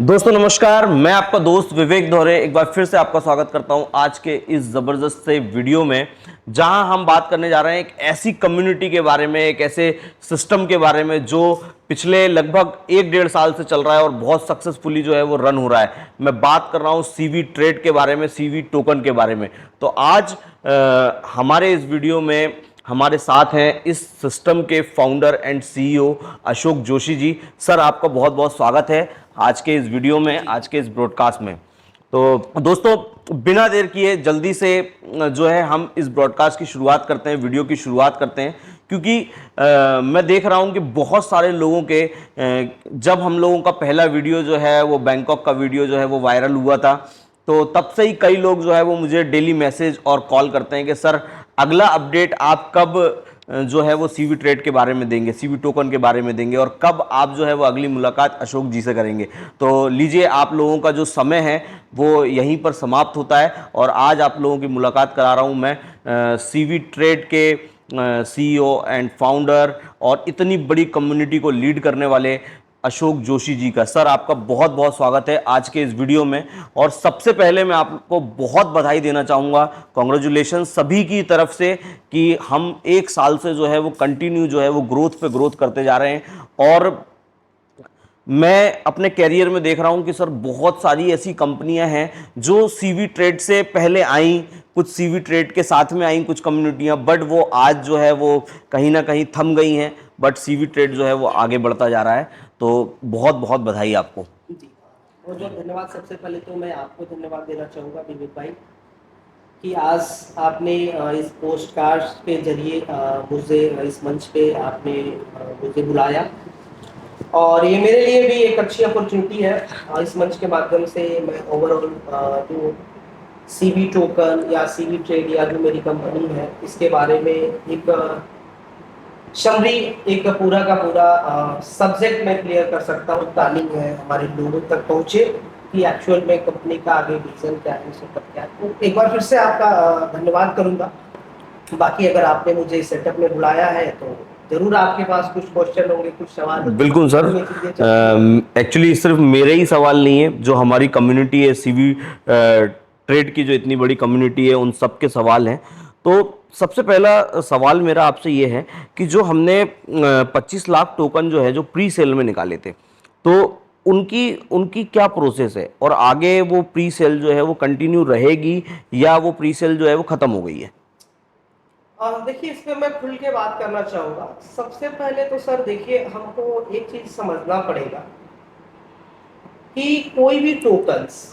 दोस्तों नमस्कार, मैं आपका दोस्त विवेक दोहरे एक बार फिर से आपका स्वागत करता हूं आज के इस ज़बरदस्त से वीडियो में, जहां हम बात करने जा रहे हैं एक ऐसी कम्युनिटी के बारे में, एक ऐसे सिस्टम के बारे में जो पिछले लगभग 1-1.5 साल से चल रहा है और बहुत सक्सेसफुली जो है वो रन हो रहा है। मैं बात कर रहा हूं सीवी ट्रेड के बारे में, सीवी टोकन के बारे में। तो आज हमारे इस वीडियो में हमारे साथ हैं इस सिस्टम के founder and CEO Ashok Joshi ji. Sir, आपका बहुत बहुत स्वागत है आज के इस वीडियो में, आज के इस ब्रॉडकास्ट में। तो दोस्तों, बिना देर किए जल्दी से जो है हम इस ब्रॉडकास्ट की शुरुआत करते हैं, वीडियो की शुरुआत करते हैं, क्योंकि मैं देख रहा हूं कि बहुत सारे लोगों के जब हम लोगों का पहला वीडियो जो है वो बैंकॉक का वीडियो जो है वो वायरल हुआ था, तो तब से ही कई लोग जो है वो मुझे डेली मैसेज और कॉल करते हैं कि सर अगला अपडेट आप कब जो है वो सीवी ट्रेड के बारे में देंगे, सीवी टोकन के बारे में देंगे, और कब आप जो है वो अगली मुलाकात अशोक जी से करेंगे। तो लीजिए, आप लोगों का जो समय है वो यहीं पर समाप्त होता है और आज आप लोगों की मुलाकात करा रहा हूं मैं सीवी ट्रेड के सीईओ एंड फाउंडर और इतनी बड़ी कम्युनिटी को लीड करने वाले अशोक जोशी जी का। सर, आपका बहुत बहुत स्वागत है आज के इस वीडियो में। और सबसे पहले मैं आपको बहुत बधाई देना चाहूँगा, कॉन्ग्रेचुलेशन सभी की तरफ से, कि हम 1 साल से जो है वो कंटिन्यू जो है वो ग्रोथ पे ग्रोथ करते जा रहे हैं। और मैं अपने कैरियर में देख रहा हूं कि सर बहुत सारी ऐसी कंपनियां हैं जो सीवी ट्रेड से पहले आई, कुछ सीवी ट्रेड के साथ में आई कुछ कम्युनिटियां, बट वो आज जो है वो कहीं ना कहीं थम गई हैं, बट सीवी ट्रेड जो है वो आगे बढ़ता जा रहा है। तो बहुत बहुत बधाई आपको। जी, बहुत बहुत धन्यवाद। सबसे पहले तो मैं आपको धन्यवाद देना चाहूँगा विवेक भाई कि आज आपने इस पोस्ट कार्ड के जरिए मुझे इस मंच पे आपने मुझे बुलाया, और ये मेरे लिए भी एक अच्छी अपॉर्चुनिटी है। इस मंच के माध्यम से मैं ओवरऑल जो सीवी टोकन या सीवी ट्रेड या जो मेरी कंपनी है इसके बारे में एक समरी, एक पूरा का पूरा सब्जेक्ट मैं क्लियर कर सकता हूँ। प्लानिंग है हमारे लोगों तक पहुँचे कि एक्चुअल में कंपनी का आगे विजन क्या है, सेटअप क्या है। तो एक बार फिर से आपका धन्यवाद करूँगा। बाकी अगर आपने मुझे इस सेटअप में बुलाया है तो जरूर आपके पास कुछ क्वेश्चन होंगे, कुछ सवाल। बिल्कुल सर, एक्चुअली सिर्फ मेरे ही सवाल नहीं है, जो हमारी कम्युनिटी है सीवी ट्रेड की, जो इतनी बड़ी कम्युनिटी है, उन सब के सवाल हैं। तो सबसे पहला सवाल मेरा आपसे ये है कि जो हमने 25 लाख टोकन जो है जो प्री सेल में निकाले थे, तो उनकी उनकी क्या प्रोसेस है, और आगे वो प्री सेल जो है वो कंटिन्यू रहेगी या वो प्री सेल जो है वो खत्म हो गई है? देखिए, इस पे मैं खुल के बात करना चाहूँगा। सबसे पहले तो सर देखिए, हमको एक चीज समझना पड़ेगा कि कोई भी टोकन्स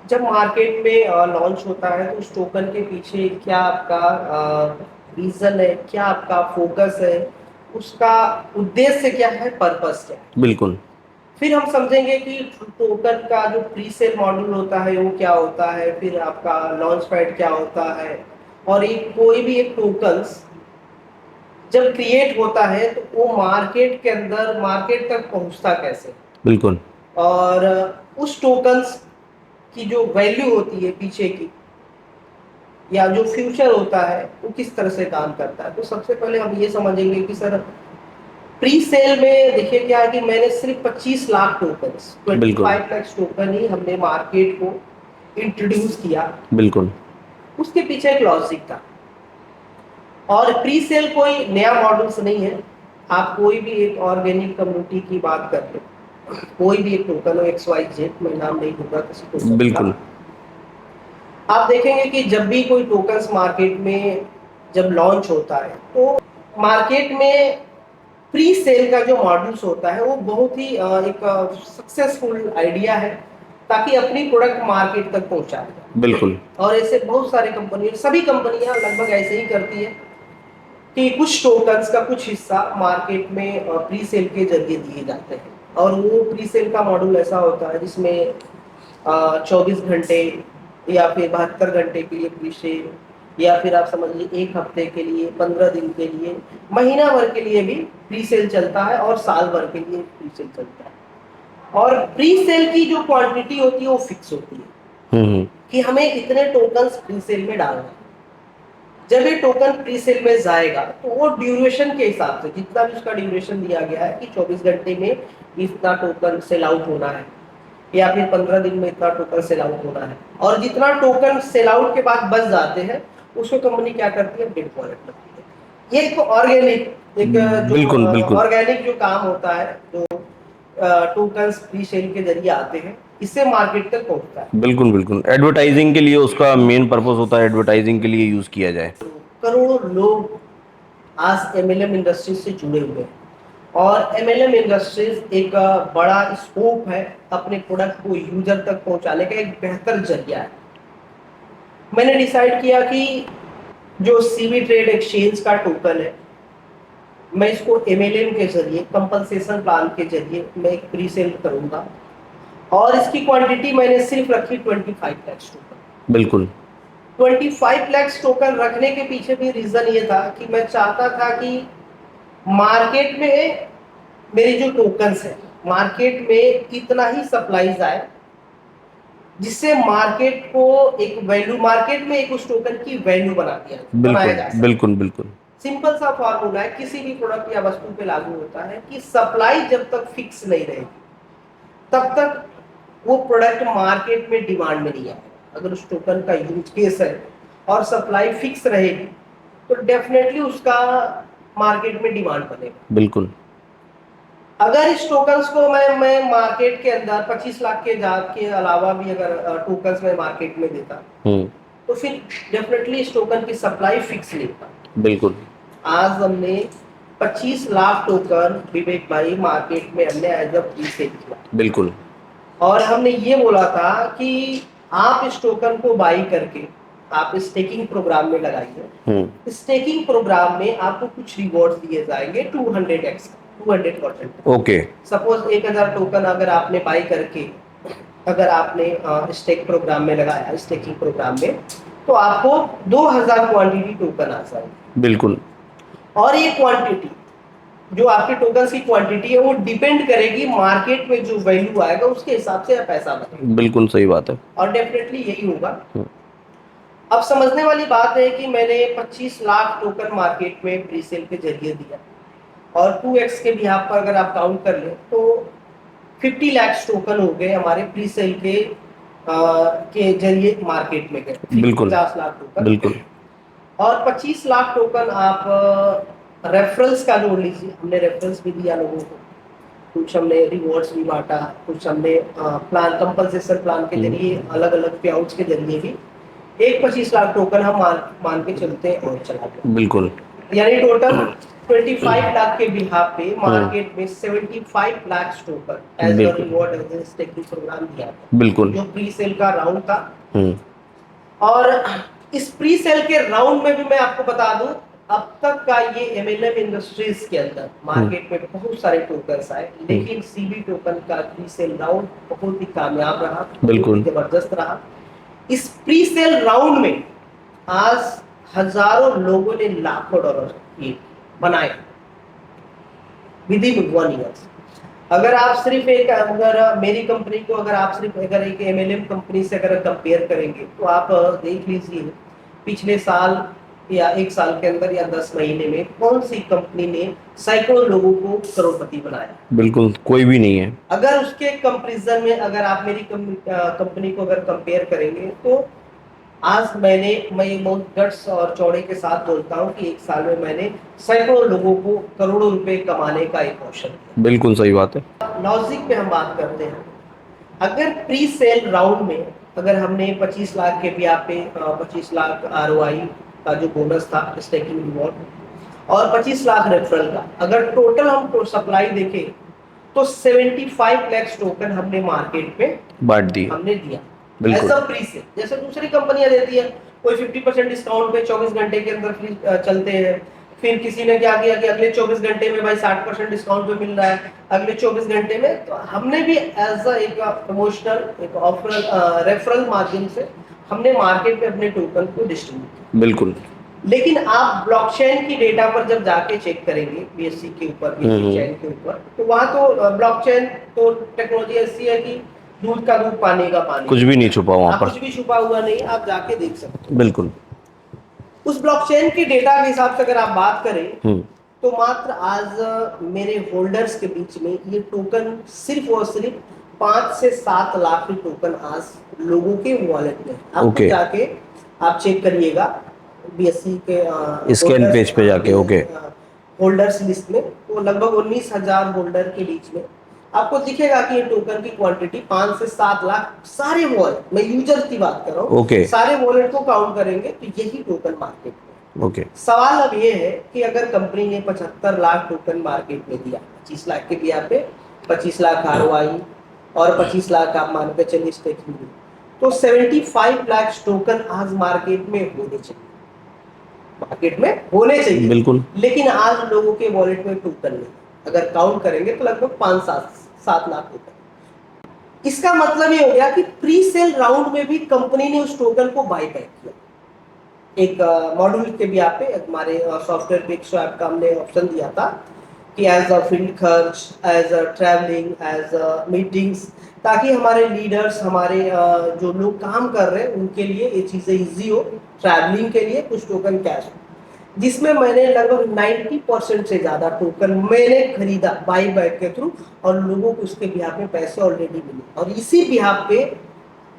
जब मार्केट में लॉन्च होता है तो उस टोकन के पीछे क्या आपका रीजन है, क्या आपका फोकस है, उसका उद्देश्य क्या है, पर्पस क्या है। बिल्कुल। फिर हम समझेंगे कि टोकन का जो प्री सेल मॉड्यूल होता है वो क्या होता है, फिर आपका लॉन्च पैड क्या होता है, और एक कोई भी एक टोकन्स जब क्रिएट होता है तो वो मार्केट के अंदर, मार्केट तक पहुंचता कैसे, बिल्कुल। और उस टोकन्स की जो वैल्यू होती है पीछे की, या जो फ्यूचर होता है वो किस तरह से काम करता है। तो सबसे पहले हम ये समझेंगे कि सर प्री सेल में देखिए क्या है कि मैंने सिर्फ 25 लाख टोकन्स, बिल्कुल। 25 लाख टोकन ही हमने मार्केट को इंट्रोड्यूस किया। बिल्कुल। उसके पीछे एक लॉजिक था। और प्री सेल कोई नया मॉडल्स नहीं है। आप कोई भी एक ऑर्गेनिक कम्युनिटी की बात कर लो, कोई भी एक टोकन हो, XYZ, मैं नाम नहीं दूंगा किसी टोकन का, बिल्कुल। आप देखेंगे कि जब भी कोई टोकन्स मार्केट में जब लॉन्च होता है तो मार्केट में प्री सेल का जो मॉडल्स होता है वो बहुत ही एक सक्सेसफुल आइडिया है, ताकि अपनी प्रोडक्ट मार्केट तक पहुंचाए। बिल्कुल। और ऐसे बहुत सारे कंपनी, सभी कंपनियां लगभग ऐसे ही करती है कि कुछ टोकन्स का कुछ हिस्सा मार्केट में प्री सेल के जरिए दिए जाते हैं। और वो प्री सेल का मॉड्यूल ऐसा होता है जिसमें 24 घंटे या फिर 72 घंटे के लिए प्री सेल, या फिर आप समझ लीजिए 1 हफ्ते के लिए, 15 दिन के लिए, महीना भर के लिए भी प्री सेल चलता है, और साल भर के लिए प्री सेल चलता है। और प्री सेल की जो क्वांटिटी होती है वो फिक्स होती है कि हमें इतने टोकन्स प्री सेल में डालना है। जब ये टोकन प्री सेल में जाएगा तो वो ड्यूरेशन के हिसाब से जितना भी उसका ड्यूरेशन दिया गया है कि 24 घंटे में इतना टोकन सेल आउट होना है या फिर 15 दिन में इतना टोकन सेल आउट होना है, और जितना टोकन सेल आउट के बाद बच जाते हैं उसको कंपनी क्या करती है, बिड वॉलेट करती है। ये एक ऑर्गेनिक, एक बिल्कुल जो बिल्कुल ऑर्गेनिक जो काम होता है, जो टोकन्स प्री सेल के जरिए आते हैं, इससे मार्केट तक पहुंचता है। बिल्कुल बिल्कुल एडवर्टाइजिंग के लिए उसका मेन पर्पस होता है, एडवर्टाइजिंग के लिए यूज किया जाए। करोड़ों लोग आज एमएलएम इंडस्ट्रीज से जुड़े हुए हैं, और एमएलएम इंडस्ट्रीज एक बड़ा स्कोप है अपने प्रोडक्ट को यूजर तक पहुंचाने का, एक बेहतर जरिया है। मैंने डिसाइड किया कि जो सीबी ट्रेड एक्सचेंज का टोकन है, मैं इसको एमएलएम के जरिए कंपनसेशन प्लान के जरिए मैं एक प्री सेल करूंगा, और इसकी क्वांटिटी मैंने सिर्फ रखी 25 लाख टोकन। बिल्कुल 25 लाख टोकन रखने के पीछे भी रीजन ये था कि मैं चाहता था कि मार्केट में मेरी जो टोकन्स है, मार्केट में इतना ही सप्लाईज आए जिससे मार्केट को एक वैल्यू, मार्केट में एक उस टोकन की वैल्यू बनाया जा बिल्कुल सके। बिल्कुल बिल्कुल सिंपल सा फॉर्मूला है, किसी भी प्रोडक्ट या वस्तु पे लागू होता है कि सप्लाई जब तक फिक्स नहीं रहेगी तब तक वो प्रोडक्ट मार्केट में डिमांड में नहीं आएगा। अगर उस टोकन का यूज केस है और सप्लाई फिक्स रहेगी तो डेफिनेटली उसका मार्केट में डिमांड बनेगा। बिल्कुल अगर इस टोकन्स को मैं मार्केट के अंदर 25 लाख के अलावा भी अगर टोकन्स मैं मार्केट में देता तो फिर डेफिनेटली इस टोकन की सप्लाई फिक्स नहीं होता। बिल्कुल आज हमने 25 लाख टोकन विवेक भाई मार्केट में हमने एज अ प्री सेल किया। बिल्कुल और हमने ये बोला था कि आप इस टोकन को बाई करके आप स्टेकिंग प्रोग्राम में लगाइए। स्टेकिंग प्रोग्राम में आपको कुछ रिवॉर्ड्स दिए जाएंगे 200x 200%। ओके सपोज 1000 टोकन अगर आपने बाई करके अगर आपने स्टेक प्रोग्राम में लगाया, स्टेकिंग प्रोग्राम में, तो आपको 2000 क्वांटिटी टोकन आ जाएगी। बिल्कुल और ये क्वांटिटी जो आपके टोकन्स की क्वांटिटी है वो डिपेंड करेगी मार्केट में जो वैल्यू आएगा उसके हिसाब से पैसा बनेगा। बिल्कुल सही बात है। और डेफिनेटली यही होगा। अब समझने वाली बात है कि मैंने 25 लाख टोकन मार्केट में प्री सेल के जरिए दिया, और 2x के भी पर अगर आप काउंट कर लें तो 50 लाख टोकन हो गए हमारे प्री सेल के जरिए मार्केट में गए। बिल्कुल 50 लाख टोकन बिल्कुल और 25 लाख टोकन आप रेफरल्स का जोड़ लीजिए। हमने रेफरल्स भी दिया लोगों को, कुछ हमने रिवॉर्ड्स भी बांटा, कुछ हमने प्लान कंपनसेशन प्लान के जरिए अलग अलग पे आउट्स के जरिए भी एक 25 लाख टोकन हम मान के चलते हैं और चलाते हैं। बिल्कुल यानी टोटल 25 लाख के बिहाफ पे मार्केट में 75 lakh token as a reward as a staking program दिया था। बिल्कुल जो प्री सेल का राउंड था। और इस प्री सेल के राउंड में भी मैं आपको बता दूं, अब तक का ये एमएलएम इंडस्ट्रीज के अंदर मार्केट में बहुत सारे टोकन्स आए, लेकिन सीबी टोकन का प्री सेल राउंड बहुत ही कामयाब रहा, बिल्कुल जबरदस्त रहा। इस प्री सेल राउंड में आज हजारों लोगों ने लाखों डॉलर बनाए विद इन 1 ईयर। अगर आप सिर्फ अगर मेरी कंपनी को अगर एक एमएलएम कंपनी से अगर कंपेयर करेंगे तो आप देख लीजिए पिछले साल या 1 साल के अंदर या 10 महीने में कौन सी कंपनी ने सैकड़ों लोगों को करोड़पति बनाया। बिल्कुल कोई भी नहीं है। अगर उसके कंपैरिजन में अगर आप मेरी कंपनी को अगर कंपेयर करेंगे तो आज मैं बहुत गट्स और चौड़े के साथ बोलता हूँ कि 1 साल में मैंने सैकड़ों लोगों को करोड़ों रुपए कमाने का एक अवसर दिया। बिल्कुल सही बात है। लॉजिक पे हम बात करते हैं, अगर प्री सेल राउंड में अगर हमने 25 लाख के भी आप पे 25 लाख आरओआई का जो बोनस था स्टेकिंग रिवॉर्ड और 25 लाख रेफरल का, अगर टोटल हम सप्लाई देखें तो 75 लाख टोकन हमने मार्केट में बांट दी, हमने दिया बिल्कुल एज अ प्री सेल। जैसे दूसरी कंपनियां देती है, कोई 50% डिस्काउंट पे 24 घंटे के अंदर फ्री चलते हैं, फिर किसी ने क्या किया कि अगले 24 घंटे में भाई 60% डिस्काउंट पे मिल रहा है अगले 24 घंटे में। तो हमने भी एज अ एक प्रमोशनल एक ऑफर रेफरल माध्यम से हमने मार्केट में अपने टोकन को डिस्ट्रीब्यूट किया। बिल्कुल। लेकिन आप ब्लॉकचेन की डेटा पर जब जाके चेक करेंगे बीएससी के ऊपर, बीएससी चेन के ऊपर, तो वहां तो ब्लॉकचेन तो टेक्नोलॉजी ऐसी है कि दूध का दूध पानी का पानी, कुछ भी नहीं छुपा वहां पर, कुछ भी छुपा हुआ नहीं, आप जाके देख सकते हो। बिल्कुल। उस ब्लॉकचेन के डेटा के हिसाब से अगर आप बात करें हम्म, तो मात्र आज मेरे होल्डर्स के बीच में ये टोकन सिर्फ और सिर्फ 5 से 7 लाख के टोकन आज लोगों के वॉलेट में आप ओके, जाके आप चेक करिएगा बीएससी के स्कैन पेज पे जाके, ओके, होल्डर्स लिस्ट में तो लगभग 19,000 होल्डर के बीच में आपको दिखेगा कि ये टोकन की क्वांटिटी 5 से 7 लाख सारे वॉलेट, मैं यूजर्स की बात कर रहा हूँ, ओके, सारे वॉलेट को काउंट करेंगे तो यही टोकन मार्केट में। ओके, सवाल अब ये है कि अगर कंपनी ने 75 लाख टोकन मार्केट में दिया, 25 लाख के दिया पे 25 लाख ROI और 25 लाख आप मान के चलिए स्टेकिंग, तो 75 लाख टोकन आज मार्केट में होने चाहिए, मार्केट में होने चाहिए, बिल्कुल, लेकिन आज लोगों के वॉलेट में टोकन नहीं, अगर काउंट करेंगे तो लगभग 5-7 लाख टोकन। इसका मतलब ये हो गया कि प्री सेल राउंड में भी कंपनी ने उस टोकन को बाय बैक किया। एक मॉड्यूल के भी आप पे हमारे सॉफ्टवेयर पे एक स्वैप का हमने ऑप्शन दिया था कि एज अ फील्ड खर्च, as a travelling, as a meetings, ताकि हमारे लीडर्स, हमारे जो लोग काम कर रहे हैं उनके लिए ये चीज़ें इजी हो, ट्रैवलिंग के लिए कुछ टोकन कैश हो, जिसमें मैंने लगभग 90% से ज़्यादा टोकन मैंने खरीदा बाई बैक के थ्रू और लोगों को उसके बिहाफ में पैसे ऑलरेडी मिले और इसी बिहाफ पे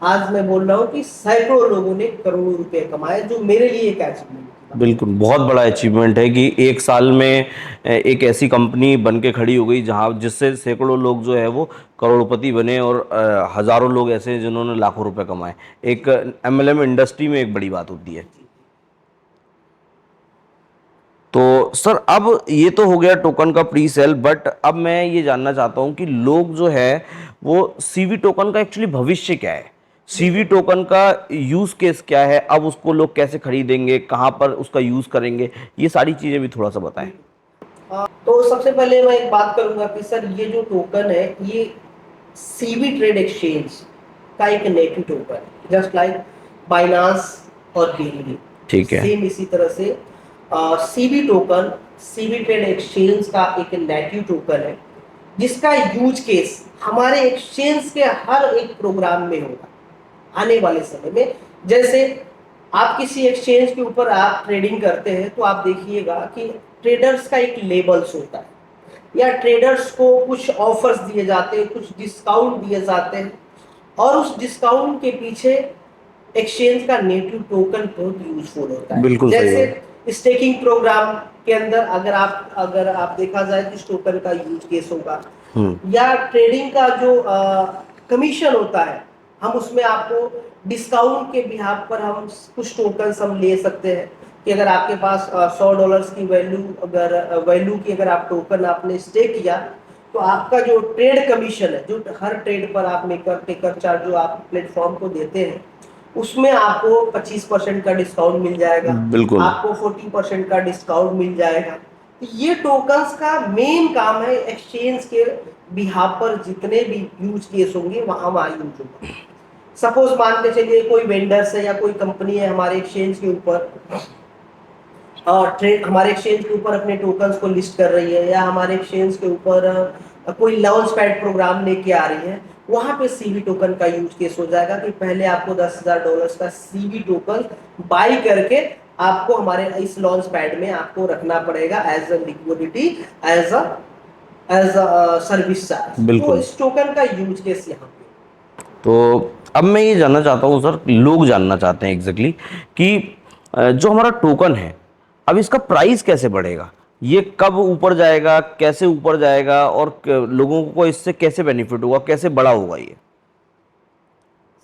आज मैं बोल रहा हूँ कि सैकड़ों लोगों ने करोड़ों रुपए कमाए, जो मेरे लिए एक अचीवमेंट की बात। बिल्कुल, बहुत बड़ा अचीवमेंट है कि एक साल में एक ऐसी कंपनी बन के खड़ी हो गई जहां जिससे सैकड़ों लोग जो है वो करोड़पति बने और हजारों लोग ऐसे हैं जिन्होंने लाखों रुपए कमाए। एक MLM इंडस्ट्री में एक बड़ी बात होती है। तो सर अब ये तो हो गया टोकन का प्री सेल, बट अब मैं ये जानना चाहता हूँ कि लोग जो है वो CV टोकन का एक्चुअली भविष्य क्या है, CV टोकन का यूज केस क्या है, अब उसको लोग कैसे खरीदेंगे, कहाँ पर उसका यूज करेंगे, ये सारी चीजें भी थोड़ा सा बताएं। तो सबसे पहले मैं एक बात करूंगा कि सर ये जो टोकन है ये सीबी ट्रेड एक्सचेंज का एक नेटिव टोकन है, जस्ट लाइक बाइनांस और बीएनबी, ठीक है, सेम इसी तरह से CB token CB trade exchange का एक नेटिव टोकन है जिसका यूज केस हमारे एक्सचेंज के हर एक प्रोग्राम में होगा आने वाले समय में। जैसे आप किसी एक्सचेंज के ऊपर आप ट्रेडिंग करते हैं तो आप देखिएगा कि ट्रेडर्स का एक लेबल्स होता है या ट्रेडर्स को कुछ ऑफर्स दिए जाते हैं, कुछ डिस्काउंट दिए जाते हैं और उस डिस्काउंट के पीछे एक्सचेंज का नेटिव टोकन बहुत यूजफुल होता है। बिल्कुल सही है। जैसे स्टेकिंग प्रोग्राम के अंदर अगर आप देखा जाए तो इस टोकन का यूज केस होगा, या ट्रेडिंग का जो कमीशन होता है हम उसमें आपको डिस्काउंट के बिहाफ पर हम कुछ टोकन हम ले सकते हैं कि अगर आपके पास $100 की वैल्यू की अगर आप टोकन आपने स्टेक किया तो आपका जो ट्रेड कमीशन है, जो हर ट्रेड पर आप टेकर चार्ज जो आप प्लेटफॉर्म को देते हैं उसमें आपको 25% का डिस्काउंट मिल जाएगा, बिल्कुल, आपको 40% का डिस्काउंट मिल जाएगा। तो ये टोकन्स का मेन काम है एक्सचेंज के बिहाफ पर जितने भी यूज केस होंगे वहां यूज होगा। सपोज मान के चलिए कोई वेंडर्स है या कोई कंपनी है हमारे एक्सचेंज के ऊपर ट्रेड हमारे एक्सचेंज के ऊपर अपने टोकन्स को लिस्ट कर रही है या हमारे एक्सचेंज के ऊपर कोई लॉन्च पैड प्रोग्राम लेके आ रही है, वहां पे सीवी टोकन का यूज केस हो जाएगा कि पहले आपको $10,000 का सीवी टोकन बाई करके आपको हमारे इस लॉन्च पैड में आपको रखना पड़ेगा as a liquidity, as a service charge. तो इस टोकन का यूज केस यहाँ पे। तो अब मैं ये जानना चाहता हूँ सर, लोग जानना चाहते हैं एग्जैक्टली कि जो हमारा टोकन है अब इसका प्राइस कैसे बढ़ेगा, ये कब ऊपर जाएगा, कैसे ऊपर जाएगा और लोगों को इससे कैसे बेनिफिट होगा, कैसे बड़ा होगा ये।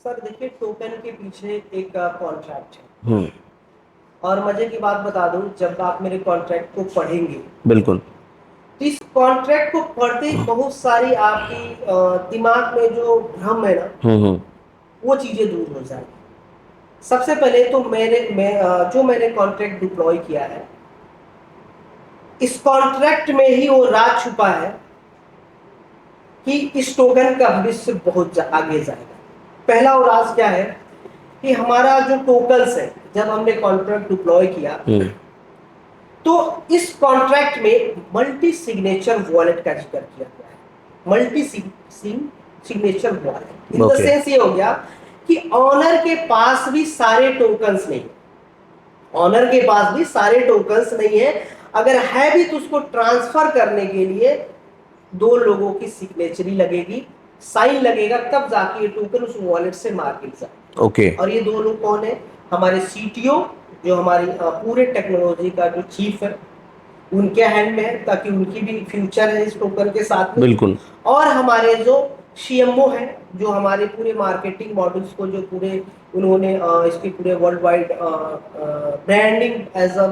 सर देखिए टोकन के पीछे एक कॉन्ट्रैक्ट है और मजे की बात बता दूं, जब आप मेरे कॉन्ट्रैक्ट को पढ़ेंगे बिल्कुल, तो इस कॉन्ट्रैक्ट को पढ़ते ही बहुत सारी आपकी दिमाग में जो भ्रम है ना वो चीजें दूर हो जाएगी। सबसे पहले तो मैंने कॉन्ट्रैक्ट डिप्लॉय किया है, इस कॉन्ट्रैक्ट में ही वो राज छुपा है कि इस टोकन का भविष्य बहुत आगे जाएगा। पहला वो राज क्या है कि हमारा जो टोकन्स है जब हमने कॉन्ट्रैक्ट डिप्लॉय किया तो इस कॉन्ट्रैक्ट में मल्टी सिग्नेचर वॉलेट का जिक्र किया गया है। Multi signature wallet in the sense ये हो गया कि ऑनर के पास भी सारे टोकन्स नहीं, ऑनर के पास भी सारे टोकन्स नहीं है, अगर है भी तो उसको ट्रांसफर करने के लिए 2 लोगों की सिग्नेचरी लगेगी, साइन लगेगा, तब जाके ये टोकन उस वॉलेट से मार्केट जाए। ओके। और ये 2 लोग कौन है? हमारे सीटीओ, जो हमारी पूरे टेक्नोलॉजी का जो चीफ है, उनके हैंड में है, ताकि उनकी भी फ्यूचर है इस टोकन के साथ में। बिल्कुल। और हमारे जो सीएमओ है, जो हमारे पूरे मार्केटिंग मॉडल्स को जो पूरे उन्होंने इसके पूरे worldwide branding as a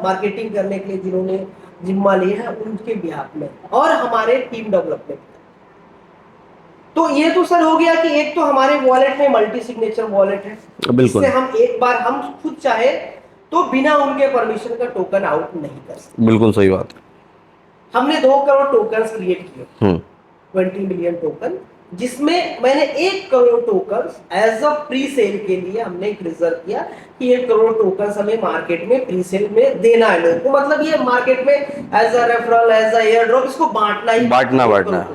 marketing करने के लिए जिन्होंने जिम्मा लिया है, उनके बिहाफ में, और हमारे टीम डेवलपमेंट। तो ये तो सर हो गया कि एक तो हमारे वॉलेट में मल्टी सिग्नेचर वॉलेट है, बिल्कुल। जिससे हम एक बार हम खुद चाहे तो बिना उनके परमिशन का टोकन आउट नहीं कर सकते। बिल्कुल सही बात। हमने 2 करोड़ टोकन्स क्रिएट किए, 20 मिलियन टोकन, जिसमें मैंने 1 crore tokens as a pre sale के लिए हमने एक रिजर्व किया कि 1 करोड़ टोकन्स हमें मार्केट में प्री सेल में देना है लोगों को। मतलब ये मार्केट में as a referral, as a airdrop, इसको बांटना ही बांटना।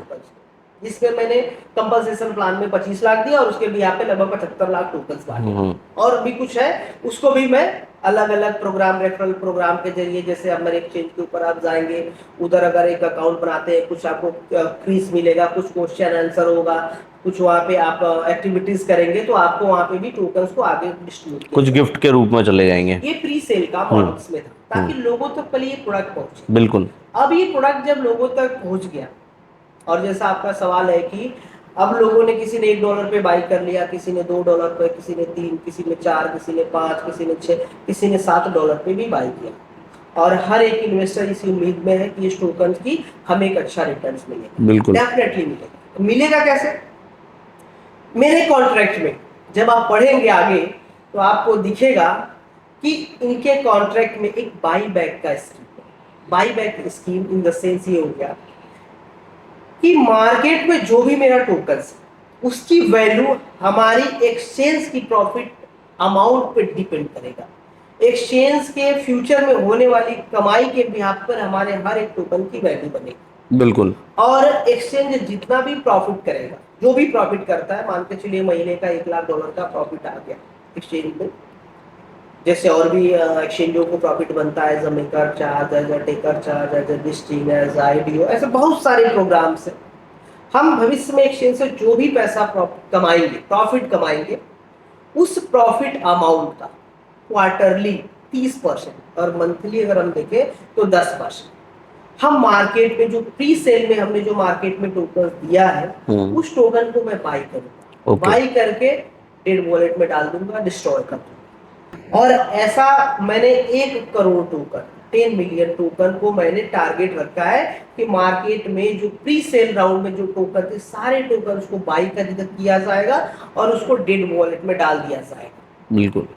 जिसमें मैंने कंपनसेशन प्लान में 25 लाख दिया और उसके भी यहाँ पे लगभग 75 लाख टोकन्स बांटे। और भी कुछ है, उसको भी मैं अलग अलग प्रोग्राम, रेफरल प्रोग्राम के जरिए, जैसे हमारे एक्सचेंज के ऊपर आप जाएंगे, उधर अगर एक अकाउंट बनाते हैं, कुछ आपको क्विज मिलेगा, कुछ क्वेश्चन आंसर होगा, कुछ वहाँ पे आप एक्टिविटीज करेंगे, तो आपको वहाँ पे भी टोकन्स को आगे डिस्ट्रीब्यूट, कुछ गिफ्ट के रूप में चले जाएंगे। ये प्री सेल का मॉडल्स में था, ताकि लोगों तक पहले ये प्रोडक्ट पहुंचे। बिल्कुल। अब ये प्रोडक्ट जब लोगों तक पहुंच गया, और जैसा आपका सवाल है कि अब लोगों ने, किसी ने $1 पे बाई कर लिया, किसी ने $2 पे, किसी ने 3, किसी ने 4, किसी ने 5, किसी ने 6, किसी ने $7 पे भी बाई किया, और हर एक इन्वेस्टर इसी उम्मीद में है कि इस टोकन की हमें एक अच्छा रिटर्न मिलेगा। बिल्कुल। डेफिनेटली मिलेगा। मिलेगा कैसे? मेरे कॉन्ट्रैक्ट में जब आप पढ़ेंगे आगे तो आपको दिखेगा कि इनके कॉन्ट्रैक्ट में एक बाई बैक का स्कीम है। By back scheme in the sense ये हो गया कि मार्केट में जो भी मेरा टोकन्स है, उसकी वैल्यू हमारी एक्सचेंज की प्रॉफिट अमाउंट पे डिपेंड करेगा। एक्सचेंज के फ्यूचर में होने वाली कमाई के बिहाफ पर हमारे हर एक टोकन की वैल्यू बनेगी। बिल्कुल। और एक्सचेंज जितना भी प्रॉफिट करेगा, जो भी प्रॉफिट करता है, मान के चलिए महीने का $1 लाख का प्रॉफिट आ गया एक्सचेंज में, जैसे और भी एक्सचेंजों को प्रॉफिट बनता है, as a maker charge, as a taker charge, as a listing, as IDO, ऐसे बहुत सारे प्रोग्राम्स हैं। हम भविष्य में एक्सचेंज से जो भी पैसा कमाएंगे, प्रॉफिट कमाएंगे, उस प्रॉफिट अमाउंट का क्वार्टरली 30% और मंथली अगर हम देखें तो 10%, हम मार्केट में जो प्री सेल में हमने जो मार्केट में टोकन दिया है, उस टोकन को मैं बाई करूंगा। बाई करके डेड वॉलेट में डाल दूंगा, डिस्ट्रॉय कर दूंगा। और ऐसा मैंने 1 करोड़ टोकन, 10 मिलियन टोकन को मैंने टारगेट रखा है कि मार्केट में जो प्री सेल राउंड में जो टोकन थे, सारे टोकन को बाई कर किया जाएगा और उसको डेड वॉलेट में डाल दिया जाएगा। बिल्कुल।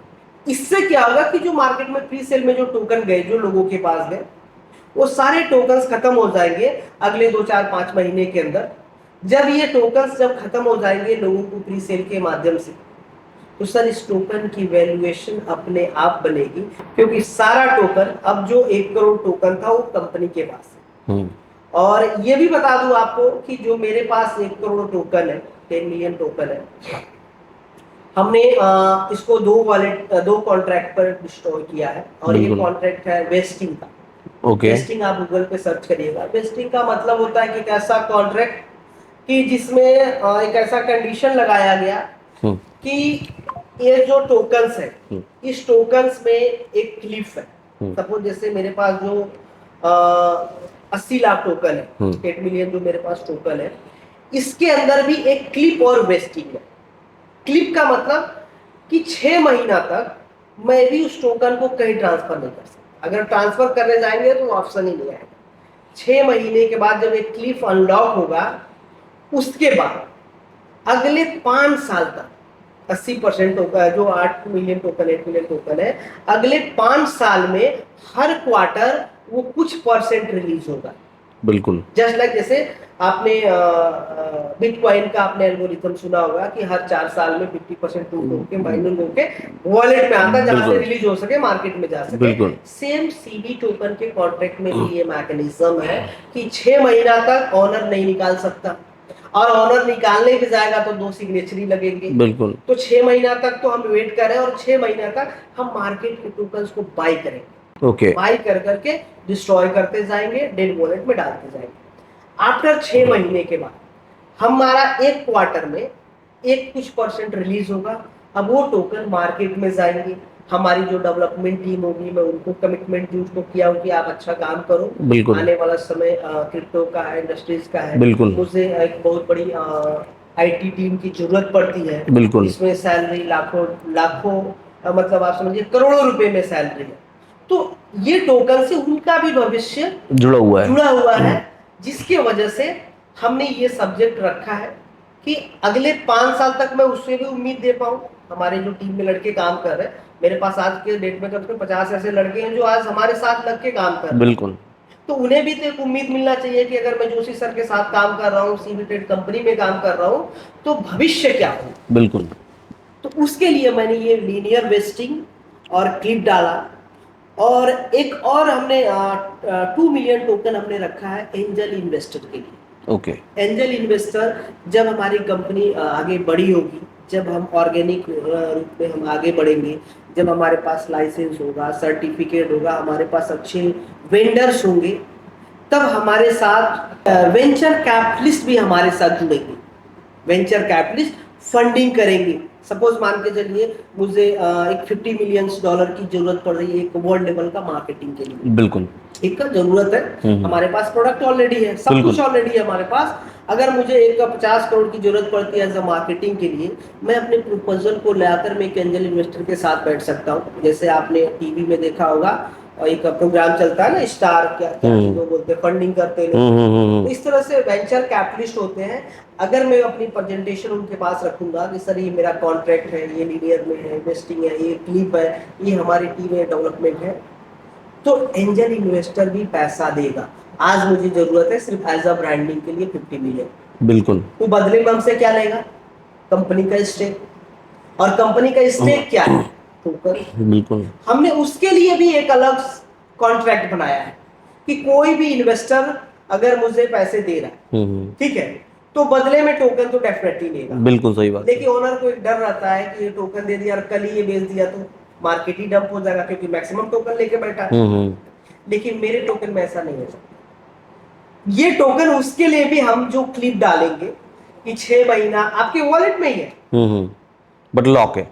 इससे क्या होगा कि जो मार्केट में प्री सेल में जो टोकन गए, जो लोगों के पास गए, वो सारे टोकन्स खत्म हो जाएंगे अगले 2, 4, 5 महीने के अंदर। जब ये टोकन्स जब खत्म हो जाएंगे लोगों को प्री सेल के माध्यम से, तो सर इस टोकन की वैल्यूएशन अपने आप बनेगी, क्योंकि सारा टोकन, अब जो 1 करोड़ टोकन था वो कंपनी के पास है। और ये भी बता दूं आपको कि जो मेरे पास 1 करोड़ टोकन है, 10 मिलियन टोकन है, हमने इसको 2 कॉन्ट्रैक्ट पर डिस्ट्रॉय किया है। और ये कॉन्ट्रैक्ट है वेस्टिंग का। वेस्टिंग आप गूगल पे सर्च करिएगा। वेस्टिंग का मतलब होता है कि एक ऐसा कॉन्ट्रैक्ट कि जिसमें एक ऐसा कंडीशन लगाया गया कि ये जो टोकन्स है, इस टोकन्स में एक क्लिफ है। सपोज जैसे मेरे पास जो 80 लाख टोकन है, 8 मिलियन जो मेरे पास टोकन है, इसके अंदर भी एक क्लिप और वेस्टिंग है। क्लिप का मतलब कि 6 महीना तक मैं भी उस टोकन को कहीं ट्रांसफर नहीं कर सकता। अगर ट्रांसफर करने जाएंगे तो ऑप्शन ही नहीं आएगा। 6 महीने के बाद जब एक क्लिफ अनलॉक होगा, उसके बाद अगले 5 साल तक 80% टोकन, जो 8 मिलियन टोकन, 8 मिलियन टोकन है, अगले 5 साल में हर क्वार्टर वो कुछ परसेंट रिलीज होगा। बिल्कुल जस्ट लाइक जैसे आपने बिटकॉइन का आपने एल्गोरिथम सुना होगा कि हर 4 साल में 50% टूट होके माइनिंग होके वॉलेट में आता है, जहां से रिलीज हो सके, मार्केट में जा सके। सेम सीबी टोकन के कॉन्ट्रैक्ट में भी ये मैकेनिज्म है कि 6 महीना तक ऑनर नहीं निकाल सकता, और ऑनर निकालने भी जाएगा तो 2 सिग्नेचर ही लगेंगे। बिल्कुल। तो 6 महीना तक तो हम वेट करें और 6 महीना तक हम मार्केट के टोकन्स को बाई करेंगे। ओके। बाई कर करके डिस्ट्रॉय करते जाएंगे, डेड वॉलेट में डालते जाएंगे। आफ्टर 6 महीने के बाद हमारा एक क्वार्टर में एक कुछ परसेंट रिलीज होगा। अब वो टोकन मार्केट में जाएंगे। हमारी जो डेवलपमेंट टीम होगी, मैं उनको कमिटमेंट दी, उसको किया हूँ कि आप अच्छा काम करो। बिल्कुल। आने वाला समय क्रिप्टो का है, इंडस्ट्रीज का है। बिल्कुल। मुझे एक बहुत बड़ी आईटी टीम की जरूरत पड़ती है। बिल्कुल। इसमें सैलरी लाखों लाखों मतलब आप समझिए करोड़ों रुपए में सैलरी है। तो ये टोकन से उनका भी भविष्य जुड़ा हुआ है, जिसके वजह से हमने ये सब्जेक्ट रखा है कि अगले 5 साल तक मैं उससे भी उम्मीद दे पाऊं। हमारे जो टीम में लड़के काम कर रहे हैं, मेरे पास आज के डेट में कम से कम 50 ऐसे लड़के हैं जो आज हमारे साथ लग के काम कर रहे हैं। बिल्कुल। तो उन्हें भी तो एक उम्मीद मिलना चाहिए कि अगर मैं जोशी सर के साथ काम कर रहा हूँ, सीबीटेड कंपनी में काम कर रहा हूँ, तो भविष्य क्या हो। बिल्कुल। तो उसके लिए मैंने ये लीनियर वेस्टिंग और क्लिप डाला। और एक और हमने 2 मिलियन टोकन हमने रखा है एंजल इन्वेस्टर के लिए। ओके। एंजल इन्वेस्टर जब हमारी कंपनी आगे बढ़ी होगी, जब हम ऑर्गेनिक रूप में हम आगे बढ़ेंगे, जब हमारे पास लाइसेंस होगा, सर्टिफिकेट होगा, हमारे पास अच्छे वेंडर्स होंगे, तब हमारे साथ वेंचर कैपिटलिस्ट भी हमारे साथ जुड़ेंगे। वेंचर कैपिटलिस्ट फंडिंग करेंगे। सपोज मान के चलिए मुझे एक $50 मिलियन की जरूरत पड़ रही है एक वर्ल्ड लेवल का मार्केटिंग के लिए। बिल्कुल। ठीक है, जरूरत है। हमारे पास प्रोडक्ट ऑलरेडी है, सब कुछ ऑलरेडी है हमारे पास। अगर मुझे एक 50 करोड़ की जरूरत पड़ती है एज अ मार्केटिंग के लिए, मैं अपने प्रपोजल को लाकर मैं एक एंजल इन्वेस्टर के साथ बैठ सकता हूँ। जैसे आपने टीवी में देखा होगा, एक प्रोग्राम चलता है ना, स्टार क्या क्या जो बोलते हैं, फंडिंग करते हैं लोग। तो इस तरह से वेंचर कैपिटलिस्ट होते हैं। अगर मैं अपनी प्रेजेंटेशन उनके पास रखूंगा कि सर ये मेरा कॉन्ट्रैक्ट है, ये लीनियर में है, इन्वेस्टिंग है, ये क्लिप है, ये हमारी टीम है, डेवलपमेंट है, तो एंजल इन्वेस्टर भी पैसा देगा। आज मुझे जरूरत है सिर्फ एज अ ब्रांडिंग के लिए 50 मिलियन। बिल्कुल। तो बदले में हमसे क्या लेगा? कंपनी का स्टेक। और कंपनी का स्टेक क्या है? टोकन। बिल्कुल। हमने उसके लिए भी एक अलग कॉन्ट्रैक्ट बनाया है कि कोई भी इन्वेस्टर अगर मुझे पैसे दे रहा है, ठीक है, तो बदले में टोकन तो डेफिनेटली लेगा। बिल्कुल सही बात। लेकिन ओनर को एक डर रहता है कि ये टोकन दे दिया और कल ही ये बेच दिया तो मार्केट ही डंप हो जाएगा, क्योंकि मैक्सिमम टोकन लेके बैठा है। लेकिन मेरे टोकन में ऐसा नहीं हो सकता। ये टोकन उसके लिए भी हम जो क्लिप डालेंगे कि 6 महीना आपके वॉलेट में ही है, बट लॉक है,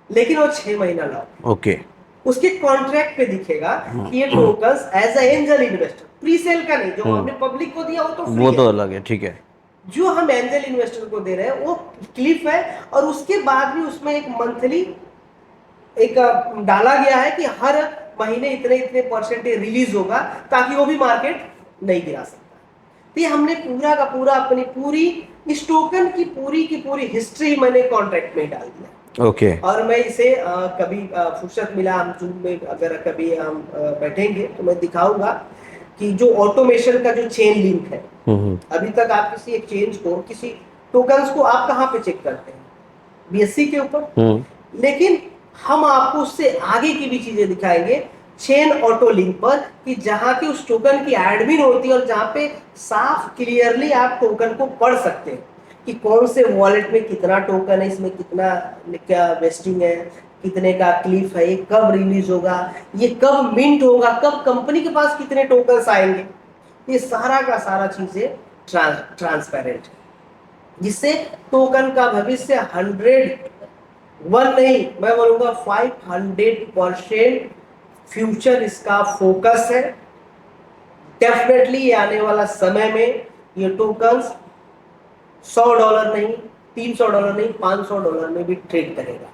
लेकिन वो 6 महीना लॉक। ओके। उसके कॉन्ट्रैक्ट पे दिखेगा कि ये tokens as a angel investor, pre sale का नहीं, जो हमने पब्लिक को दिया वो तो अलग है, ठीक है। जो हम एंजल इन्वेस्टर को दे रहे हैं वो क्लिप है। और उसके बाद भी उसमें एक मंथली एक डाला गया है कि हर महीने इतने इतने परसेंटेज रिलीज होगा, ताकि वो भी मार्केट नहीं गिरा सकता। तो ये हमने पूरा का पूरा अपनी पूरी इस टोकन की पूरी हिस्ट्री मैंने कॉन्ट्रैक्ट में डाल दिया। ओके। और मैं इसे कभी फुर्सत मिला, हम जूम में अगर कभी हम बैठेंगे तो मैं दिखाऊंगा कि जो ऑटोमेशन का जो चेन लिंक है, अभी तक आप किसी एक्सचेंज को, किसी टोकन्स को आप कहाँ पे चेक करते हैं? बीएससी के ऊपर। लेकिन हम आपको उससे आगे की भी चीजें दिखाएंगे चेन ऑटो लिंक पर, कि जहां की उस टोकन की एडमिन होती है और जहां पे साफ क्लियरली आप टोकन को पढ़ सकते हैं कि कौन से वॉलेट में कितना टोकन है, इसमें कितना क्या वेस्टिंग है, कितने का क्लिफ है, ये कब रिलीज होगा, ये कब मिंट होगा, कब कंपनी के पास कितने टोकन्स आएंगे। ये सारा का सारा चीजें ट्रांसपेरेंट है, जिससे टोकन का भविष्य 101 नहीं, मैं बोलूंगा 500% फ्यूचर इसका फोकस है। डेफिनेटली आने वाला समय में ये टोकन्स $100 नहीं, $300 नहीं, $500 में भी ट्रेड करेगा।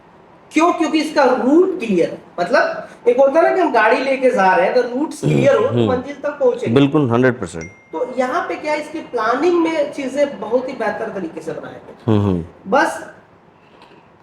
क्यों? क्योंकि इसका रूट क्लियर है। मतलब एक होता है ना कि हम गाड़ी लेके जा रहे हैं, अगर रूट क्लियर हो तो मंजिल तक पहुंचेंगे। बिल्कुल 100%। तो यहाँ पे क्या, इसकी प्लानिंग में चीजें बहुत ही बेहतर तरीके से बनाए गए। बस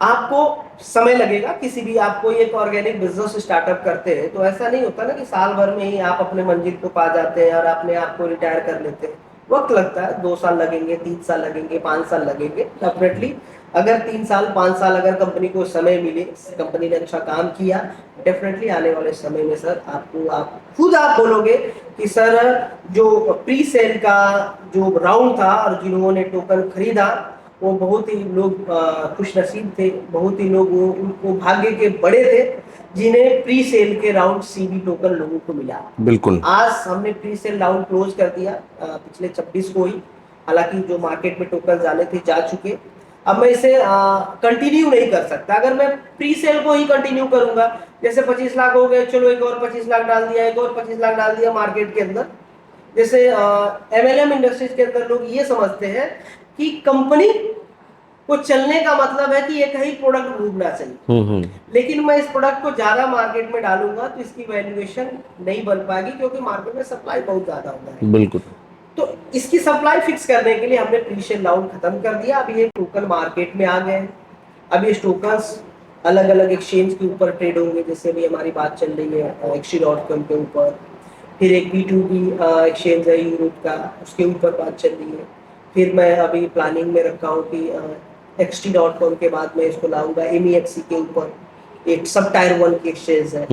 आपको समय लगेगा। किसी भी आपको एक ऑर्गेनिक बिजनेस स्टार्टअप करते हैं तो ऐसा नहीं होता ना कि साल भर में ही आप अपने मंजिल को पा जाते हैं और अपने आप को रिटायर कर लेते हैं। वक्त लगता है, 2 साल लगेंगे, 3 साल लगेंगे, 5 साल लगेंगे। डेफिनेटली अगर 3 साल 5 साल अगर कंपनी को समय मिले, कंपनी ने अच्छा काम किया, डेफिनेटली आने वाले समय में सर आपको आप खुद आप बोलोगे कि सर जो प्री सेल का जो राउंड था और जिन्होंने टोकन खरीदा वो बहुत ही लोग खुश नसीब थे, बहुत ही लोग वो उनको भाग्य के बड़े थे जिन्हें प्री सेल के राउंड सीबी टोकन लोगों को मिला। बिल्कुल। आज हमने प्री सेल राउंड क्लोज कर दिया पिछले 26 को ही, हालांकि जो मार्केट में टोकन जाने थे जा चुके। अब मैं इसे कंटिन्यू नहीं कर सकता। अगर मैं प्री सेल को ही कंटिन्यू करूंगा, जैसे 25 लाख हो गए, चलो एक और 25 लाख डाल दिया, एक और 25 लाख डाल दिया मार्केट के अंदर। जैसे एमएलएम इंडस्ट्रीज के अंदर लोग ये समझते हैं कि कंपनी को चलने का मतलब है कि ये कहीं प्रोडक्ट डूबना चाहिए, लेकिन मैं इस प्रोडक्ट को ज्यादा मार्केट में डालूंगा तो इसकी वैल्यूएशन नहीं बन पाएगी, क्योंकि मार्केट में सप्लाई बहुत ज्यादा होता है। बिल्कुल। तो इसकी सप्लाई फिक्स करने के लिए हमने प्री सेल राउंड खत्म कर दिया। अब ये टोकन मार्केट में आ गए। अब ये टोकन्स अलग अलग एक्सचेंज के ऊपर ट्रेड होंगे, जैसे भी हमारी बात चल रही है XT.com के ऊपर, फिर एक B2B एक्सचेंज है यूरोप का, उसके ऊपर बात चल रही है। फिर मैं अभी प्लानिंग में रखा हूँ कि XT.com के बाद मैं इसको लाऊंगा MEXC के ऊपर, एक सब टायर 1 की एक्सचेंज है,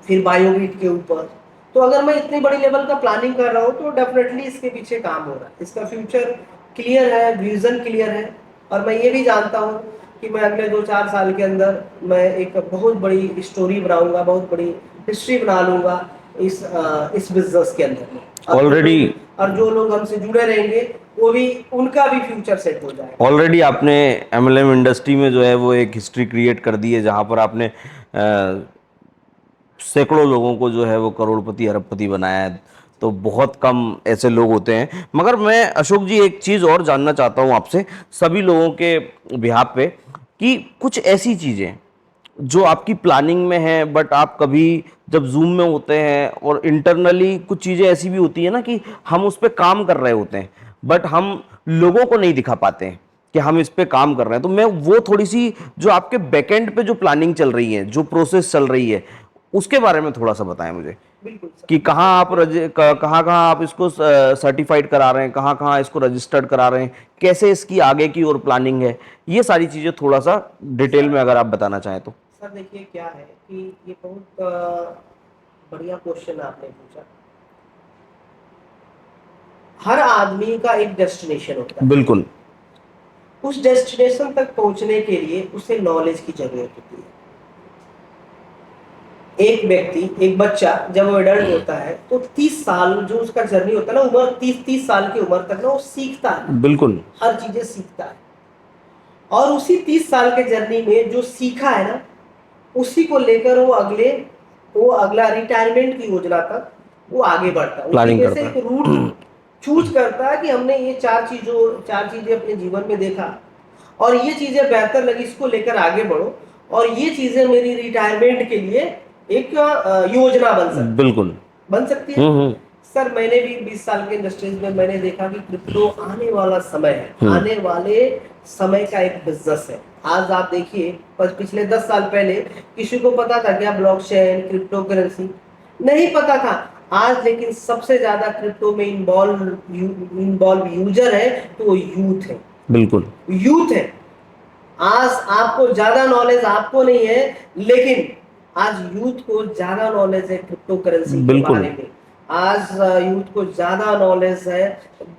फिर बायोबिट के ऊपर। तो अगर मैं इतनी बड़ी लेवल का प्लानिंग कर रहा हूँ तो डेफिनेटली इसके पीछे काम हो रहा है, इसका फ्यूचर क्लियर है, विजन क्लियर है। और मैं ये भी जानता हूँ कि मैं अगले 2-4 साल के अंदर मैं एक बहुत बड़ी स्टोरी बनाऊंगा, बहुत बड़ी हिस्ट्री बना लूंगा इस बिजनेस के अंदर ऑलरेडी। और जो लोग हमसे जुड़े रहेंगे वो भी, उनका भी फ्यूचर सेट हो जाएगा। ऑलरेडी आपने एमएलएम इंडस्ट्री में जो है वो एक हिस्ट्री क्रिएट कर दी है, जहां पर आपने सैकड़ों लोगों को जो है वो करोड़पति अरबपति बनाया है। तो बहुत कम ऐसे लोग होते हैं। मगर मैं अशोक जी एक चीज़ और जानना चाहता हूँ आपसे, सभी लोगों के बिहाफ पे, कि कुछ ऐसी चीज़ें जो आपकी प्लानिंग में है बट आप कभी जब जूम में होते हैं, और इंटरनली कुछ चीज़ें ऐसी भी होती है ना कि हम उस पर काम कर रहे होते हैं बट हम लोगों को नहीं दिखा पाते हैं कि हम इस पे काम कर रहे हैं। तो मैं वो थोड़ी सी जो आपके बैकएंड पे जो प्लानिंग चल रही है, जो प्रोसेस चल रही है, उसके बारे में थोड़ा सा बताएं मुझे बिल्कुल सर। कि कहाँ आप कहाँ आप इसको सर्टिफाइड करा रहे हैं, कहाँ कहाँ इसको रजिस्टर्ड करा रहे हैं, कैसे इसकी आगे की और प्लानिंग है, ये सारी चीज़ें थोड़ा सा डिटेल में अगर आप बताना चाहें तो। सर देखिए क्या है कि ये बहुत बढ़िया क्वेश्चन आपने पूछा। हर आदमी का एक डेस्टिनेशन होता है। बिल्कुल। उस डेस्टिनेशन तक पहुंचने के लिए उसे नॉलेज की जरूरत होती है। एक व्यक्ति, एक बच्चा जब वो एडल्ट होता है तो 30 साल जो उसका जर्नी होता है ना, उम्र 30 साल की उम्र तक ना वो सीखता है। बिल्कुल। हर चीजें सीखता है, और उसी 30 साल के जर्नी में जो सीखा है ना, उसी को लेकर वो अगला रिटायरमेंट की योजना तक वो आगे बढ़ता है। प्लानिंग उसमें से करता एक रूट चूज करता है कि हमने ये चार चीजें अपने जीवन में देखा और ये चीजें बेहतर लगी, इसको लेकर आगे बढ़ो, और ये चीजें मेरी रिटायरमेंट के लिए एक योजना बन सकती है। सर मैंने भी 20 साल के इंडस्ट्रीज में मैंने देखा कि क्रिप्टो आने वाला समय है, आने वाले समय का एक बिजनेस है। आज आप देखिए, पिछले 10 साल पहले किसी को पता था क्या ब्लॉकचेन, क्रिप्टो करेंसी? नहीं पता था। आज लेकिन सबसे ज्यादा क्रिप्टो में इन्वॉल्व यूजर है तो वो यूथ है। बिल्कुल यूथ है। आज आपको ज्यादा नॉलेज आपको नहीं है, लेकिन आज यूथ को ज्यादा नॉलेज है क्रिप्टो करेंसी के बारे में। आज यूथ को ज्यादा नॉलेज है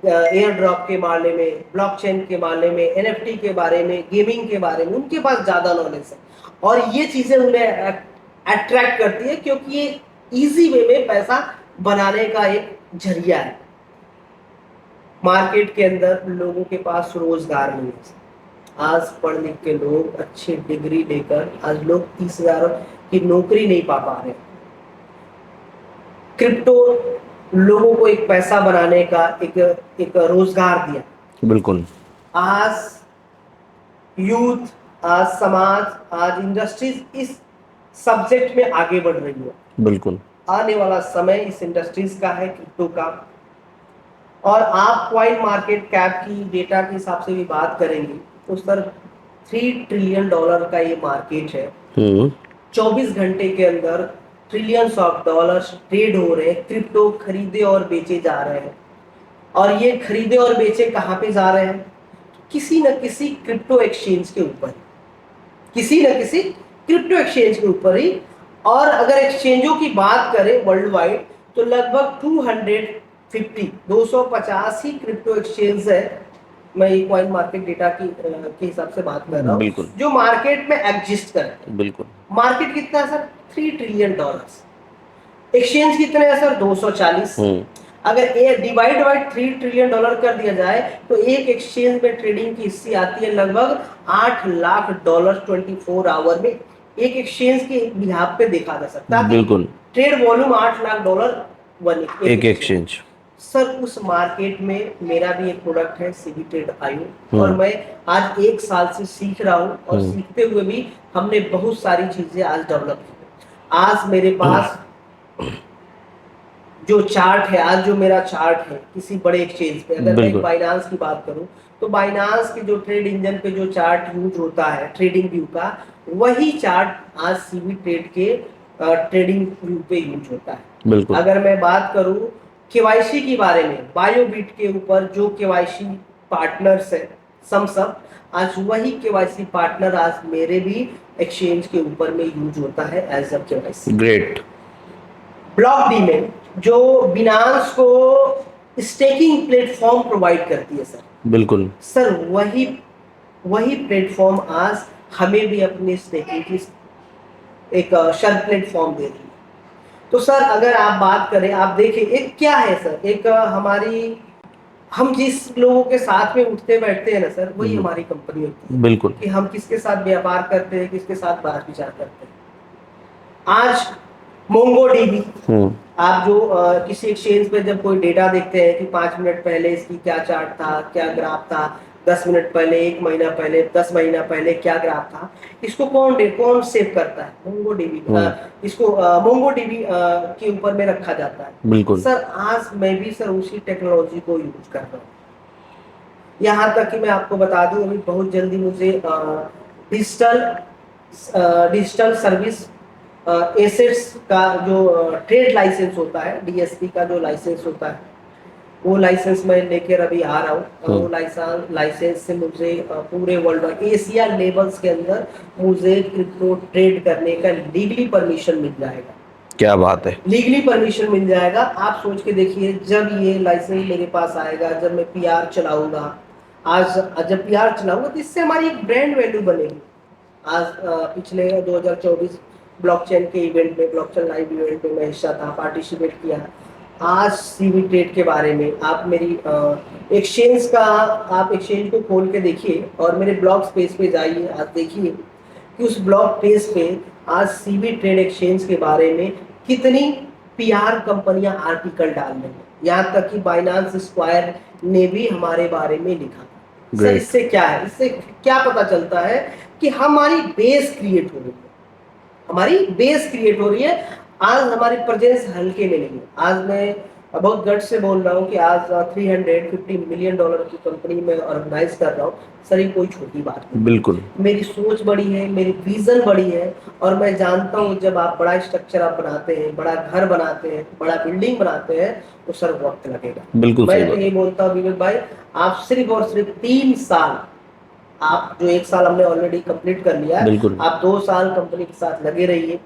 एयर ड्रॉप के बारे में, ब्लॉकचेन के बारे में, NFT के बारे में, गेमिंग के बारे में, उनके पास ज्यादा नॉलेज है। और ये चीजें उन्हें अट्रैक्ट करती है क्योंकि ये इजी वे में पैसा बनाने का एक जरिया है। मार्केट के अंदर लोगों के पास रोजगार नहीं है। आज पढ़ लिख के लोग अच्छी डिग्री लेकर आज लोग 30,000 की नौकरी नहीं पा रहे। क्रिप्टो लोगों को एक पैसा बनाने का एक रोजगार दिया। बिल्कुल। आज यूथ, आज समाज, आज इंडस्ट्रीज इस सब्जेक्ट में आगे बढ़ रही है। बिल्कुल। आने वाला समय इस इंडस्ट्रीज का है, क्रिप्टो का। और आप कॉइन मार्केट कैप की डेटा के हिसाब से भी बात करेंगे तो सर $3 ट्रिलियन का ये मार्केट है। 24 घंटे के अंदर ट्रिलियंस ऑफ डॉलर्स ट्रेड हो रहे हैं, क्रिप्टो खरीदे और बेचे जा रहे हैं। और ये खरीदे और बेचे कहाँ पे जा रहे हैं? किसी न किसी क्रिप्टो एक्सचेंज के ऊपर, किसी न किसी क्रिप्टो एक्सचेंज के ऊपर ही। और अगर एक्सचेंजों की बात करें वर्ल्ड वाइड तो लगभग 250 ही क्रिप्टो एक्सचेंज है। मैं ये कॉइन मार्केट डेटा के हिसाब से बात कर रहा हूँ, बिल्कुल जो मार्केट में एग्जिस्ट करते हैं। बिल्कुल। मार्केट कितना है सर? $3 ट्रिलियन। एक्सचेंज कितने हैं सर? 240। अगर ये डिवाइड बाई $3 ट्रिलियन कर दिया जाए तो एक एक्सचेंज में ट्रेडिंग की हिस्सी आती है लगभग $8 लाख 24 आवर में। एक एक्सचेंज के बिहाफ पे देखा जा सकता है बिल्कुल। ट्रेड वॉल्यूम $8 लाख एक एक्सचेंज। सर उस मार्केट में मेरा भी एक प्रोडक्ट है सीबी ट्रेड आईओ, और मैं आज 1 साल से सीख रहा हूँ, और सीखते हुए भी हमने बहुत सारी चीजें आज डेवलप की। आज मेरे पास जो चार्ट है, आज जो मेरा चार्ट है किसी बड़े एक्सचेंज पे, अगर मैं बाइनांस की बात करूं तो बाइनांस के जो ट्रेड इंजन पे जो चार्ट यूज होता है ट्रेडिंग व्यू का, वही चार्ट आज सीबी ट्रेड के ट्रेडिंग व्यू पे यूज होता है। बिल्कुल। अगर मैं बात करूं केवाईसी के बारे में, बायोबिट के ऊपर जो केवाईसी पार्टनर्स है सब आज वही केवाईसी पार्टनर आज मेरे भी एक्सचेंज के ऊपर में यूज होता है as a KYC. Great. Block D में जो बिनांस को स्टेकिंग प्लेटफॉर्म प्रोवाइड करती है सर, बिल्कुल सर वही प्लेटफॉर्म आज हमें भी अपने स्टेकिंग की एक शर्ट प्लेटफॉर्म दे रही है। तो सर अगर आप बात करें, आप देखिए एक क्या है सर, एक हमारी हम जिस लोगों के साथ में उठते बैठते हैं ना सर, वही हमारी कंपनी होती है। बिल्कुल कि हम किसके साथ व्यापार करते हैं, किसके साथ बात विचार करते हैं। आज मोंगोडीबी, आप जो किसी एक्सचेंज पे जब कोई डेटा देखते हैं कि 5 मिनट पहले इसकी क्या चार्ट था, क्या ग्राफ था, 10 मिनट पहले, 1 महीना पहले, 10 महीना पहले क्या ग्राफ था, इसको कौन सेव करता है? मोंगोडीबी। इसको मोंगोडीबी के ऊपर में रखा जाता है। बिल्कुल सर आज मैं भी सर उसी टेक्नोलॉजी को यूज कर रहा हूँ। यहाँ तक कि मैं आपको बता दूं, अभी बहुत जल्दी मुझे डिजिटल सर्विस एसेट्स का जो ट्रेड लाइसेंस होता है, डीएसपी का जो लाइसेंस होता है, वो लाइसेंस मैं लेकर अभी आ रहा हूँ। वो लाइसेंस से मुझे पूरे वर्ल्ड में एशिया लेवल्स के अंदर मुझे क्रिप्टो ट्रेड करने का लीगली परमिशन मिल जाएगा। क्या बात है, लीगली परमिशन मिल जाएगा। आप सोच के देखिए, जब ये लाइसेंस मेरे पास आएगा, जब मैं पीआर चलाऊंगा, जब पीआर चलाऊंगा तो इससे हमारी एक ब्रांड वैल्यू बनेगी। आज पिछले 2024 ब्लॉकचेन के इवेंट में, ब्लॉकचेन लाइव इवेंट में मैं हिस्सा था, पार्टिसिपेट किया। आज सीबी ट्रेड के बारे में आप मेरी एक्सचेंज का, आप एक्सचेंज को खोल के देखिए और मेरे ब्लॉग पेज पे जाइए, आज देखिए कि उस ब्लॉग पेज पे आज सीबी ट्रेड एक्सचेंज के बारे में कितनी पीआर कंपनियां आर्टिकल डाल रही हैं। यहाँ तक कि बाइनांस स्क्वायर ने भी हमारे बारे में लिखा। सर इससे क्या है, इससे क्या पता चलता है कि हमारी बेस क्रिएट हो रही है, हमारी बेस क्रिएट हो रही है। आज हमारी प्रेजेंस हल्के में नहीं है। आज मैं बहुत गट से बोल रहा हूँ कि आज $350 मिलियन की कंपनी में ऑर्गेनाइज कर रहा हूँ। सर ये कोई छोटी बात नहीं। बिल्कुल मेरी सोच बड़ी है, मेरी विजन बड़ी है, और मैं जानता हूँ जब आप बड़ा स्ट्रक्चर आप बनाते हैं, बड़ा घर बनाते हैं, बड़ा बिल्डिंग बनाते हैं, तो सर वक्त लगेगा। बिल्कुल मैं तो ये बोलता हूँ विवेक भाई, आप सिर्फ और सिर्फ 3 साल, आप जो 1 साल हमने ऑलरेडी कंप्लीट कर लिया है, आप 2 साल कंपनी के साथ लगे रहिए।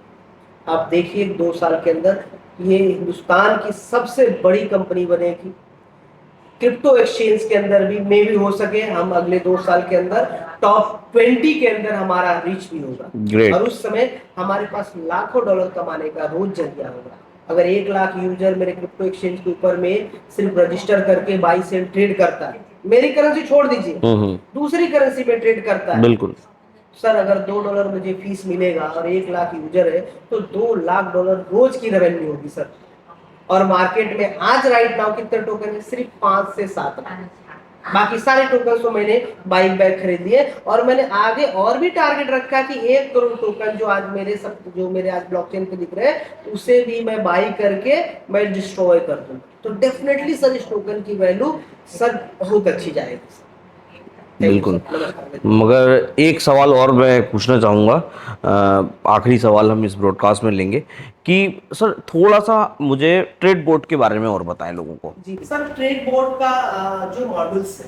आप देखिए 2 साल के अंदर ये हिंदुस्तान की सबसे बड़ी कंपनी बनेगी। क्रिप्टो एक्सचेंज के अंदर भी मे भी हो सके हम अगले 2 साल के अंदर टॉप 20 के अंदर हमारा रीच भी होगा। और उस समय हमारे पास लाखों डॉलर कमाने का रोज जरिया होगा। अगर 1 लाख यूजर मेरे क्रिप्टो एक्सचेंज के ऊपर में सिर्फ रजिस्टर करके बाई सेल ट्रेड करता है, मेरी करेंसी छोड़ दीजिए, दूसरी करेंसी में ट्रेड करता है, बिल्कुल सर अगर $2 मुझे फीस मिलेगा और 1 लाख यूजर है तो $2 लाख रोज की रेवेन्यू होगी सर। और मार्केट में आज राइट नाउ कितने टोकन है? सिर्फ 5 से 7। बाकी सारे टोकन तो मैंने बाइक बैक खरीद लिए, और मैंने आगे और भी टारगेट रखा कि 1 करोड़ टोकन जो आज मेरे आज ब्लॉकचेन पे दिख रहे हैं, उसे भी मैं बाई करके मैं डिस्ट्रॉय कर दूं। तो डेफिनेटली सर इस टोकन की वैल्यू सर बहुत अच्छी जाएगी। बिल्कुल। मगर एक सवाल और मैं पूछना चाहूँगा, आखिरी सवाल हम इस ब्रॉडकास्ट में लेंगे कि सर थोड़ा सा मुझे ट्रेड बोर्ड के बारे में और बताएं लोगों को। जी सर, ट्रेड बोर्ड का जो मॉडल्स है,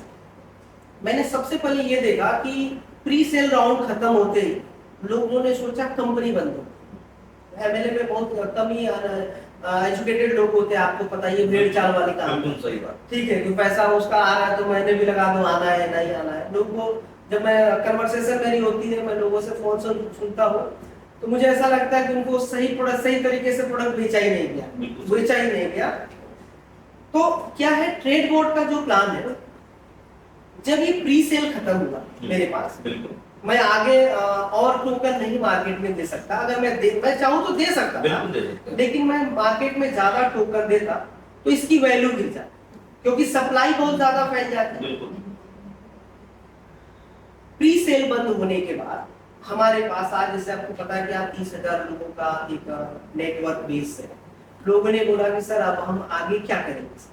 मैंने सबसे पहले ये देखा कि प्री सेल राउंड खत्म होते ही लोगों ने सोचा कंपनी बंद हो, एमएलए में बहुत कम ही एजुकेटेड लोग होते हैं, आपको पता ही है, भेड़ चाल वाले काम। बिल्कुल सही बात। ठीक है, कोई पैसा उसका आ रहा है तो मैंने भी लगा दूं, आना है नहीं आना है। लोग को जब मैं कन्वर्सेशन मेरी होती है, मैं लोगों से फोन सुनता हूँ, तो मुझे ऐसा लगता है कि उनको सही प्रोडक्ट, सही तरीके से प्रोडक्ट बेचा ही नहीं गया। तो क्या है, ट्रेड बोर्ड का जो प्लान है, जब ये प्री सेल खत्म हुआ मेरे पास, मैं आगे और टोकन नहीं मार्केट में दे सकता। अगर मैं चाहूँ तो दे सकता था, लेकिन मैं मार्केट में ज्यादा टोकन देता तो इसकी वैल्यू गिर जाती, क्योंकि सप्लाई बहुत ज्यादा फैल जाती है। प्री सेल बंद होने के बाद हमारे पास आज, जैसे आपको पता है कि आप 30,000 लोगों का एक नेटवर्क बेस है। लोगों ने बोला कि सर अब हम आगे क्या करेंगे,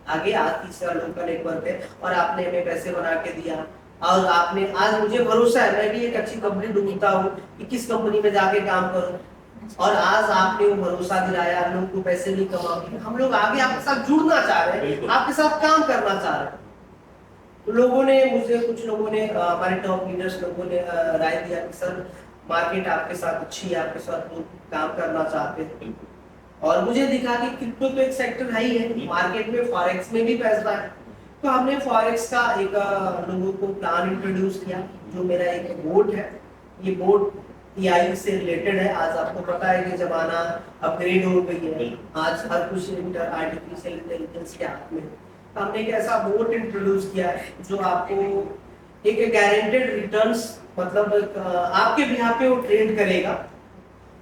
आगे आज 30,000 लोगों का नेटवर्क है और आपने हमें पैसे बना के दिया, और आपने आज, मुझे भरोसा है, मैं भी एक अच्छी कंपनी ढूंढता हूँ कि किस कंपनी में जाके काम करूँ, और आज आपने वो भरोसा दिलाया, लोगों को पैसे भी कमाओगे, हम लोग आगे आपके साथ जुड़ना चाह रहे हैं, आपके साथ काम करना चाह रहे हैं। तो लोगों ने मुझे, कुछ लोगों ने, हमारे टॉप लीडर्स लोगों ने राय दिया कि सर मार्केट आपके साथ अच्छी है, आपके साथ लोग काम करना चाहते हैं। और मुझे दिखा कि क्रिप्टो तो एक सेक्टर है ही है, मार्केट में फॉरेक्स में भी पैसा है। तो हमने फॉरेक्स का एक लोगों को प्लान इंट्रोड्यूस किया, जो मेरा एक बोर्ड है। ये बोर्ड एआई से रिलेटेड है। आज आपको पता है कि जमाना अपग्रेड हो गई है, आज हर कुछ आर्टिफिशियल इंटेलिजेंस के हाथ में। तो हमने एक ऐसा बोर्ड इंट्रोड्यूस किया है जो आपको एक गारंटेड रिटर्न्स, मतलब आपके बिहाफ पे वो ट्रेड करेगा